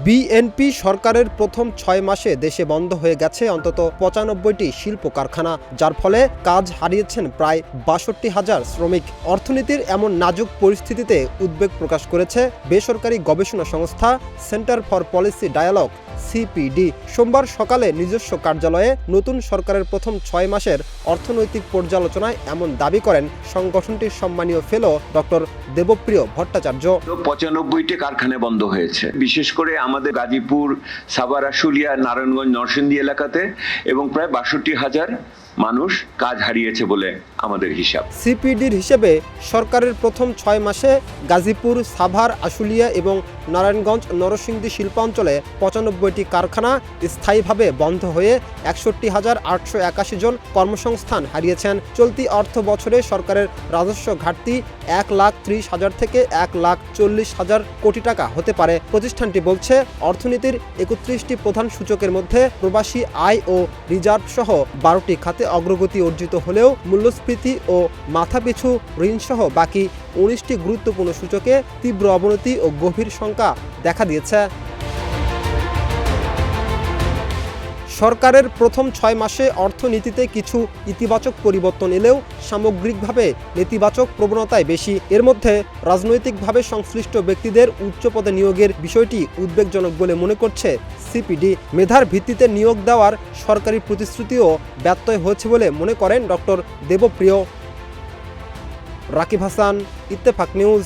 BNP সরকারের প্রথম ৬ মাসে দেশে বন্ধ হয়ে গেছে অন্তত ৯৫টি শিল্প কারখানা, যার ফলে কাজ হারিয়েছেন প্রায় ৬২,০০০ শ্রমিক। অর্থনীতির এমন নাজুক পরিস্থিতিতে উদ্বেগ প্রকাশ করেছে বেসরকারি গবেষণা সংস্থা centre for policy dialogue CPD. সোমবার সকালে নিজস্ব কার্যালয়ে নতুন সরকারের প্রথম ৬ মাসের অর্থনৈতিক পর্যালোচনায় এমন দাবি করেন সংগঠনটির সম্মানীয় ফেলো ডক্টর দেবপ্রিয় ভট্টাচার্য। ৯৫টি কারখানা বন্ধ হয়েছে, বিশেষ করে আমাদের গাজীপুর, সাভার, আশুলিয়া, নারায়ণগঞ্জ, নরসিংদী এলাকাতে, এবং প্রায় ৬২,০০০ মানুষ কাজ হারিয়েছে বলে আমাদের হিসাব। সিপিডির হিসেবে সরকারের প্রথম ৬ মাসে গাজীপুর, সাভার, আশুলিয়া এবং নারায়ণগঞ্জ, নরসিংদী শিল্পাঞ্চলে ৯৫টি কারখানা স্থায়ীভাবে বন্ধ হয়ে ৬১,৮৮১ জন কর্মসংস্থান হারিয়েছেন। চলতি অর্থ বছরে সরকারের রাজস্ব ঘাটতি ১,৩০,০০০ থেকে ১,৪০,০০০ কোটি টাকা হতে পারে। প্রতিষ্ঠানটি বলছে, অর্থনীতির ৩১টি প্রধান সূচকের মধ্যে প্রবাসী আয় ও রিজার্ভ সহ ১২টি খাতে অগ্রগতি অর্জিত হলেও মূল্যস্ফীতি ও মাথাপিছু ঋণসহ বাকি ১৯টি গুরুত্বপূর্ণ সূচকে তীব্র অবনতি ও গভীর শঙ্কা দেখা দিয়েছে। সরকারের প্রথম ৬ মাসে অর্থনীতিতে কিছু ইতিবাচক পরিবর্তন এলেও সামগ্রিকভাবে নেতিবাচক প্রবণতাই বেশি। এর মধ্যে রাজনৈতিকভাবে সংশ্লিষ্ট ব্যক্তিদের উচ্চ পদে নিয়োগের বিষয়টি উদ্বেগজনক বলে মনে করছে সিপিডি। মেধার ভিত্তিতে নিয়োগ দেওয়ার সরকারি প্রতিশ্রুতিও ব্যত্যয় হয়েছে বলে মনে করেন ডক্টর দেবপ্রিয়। রাকিব হাসান, ইত্তেফাক নিউজ।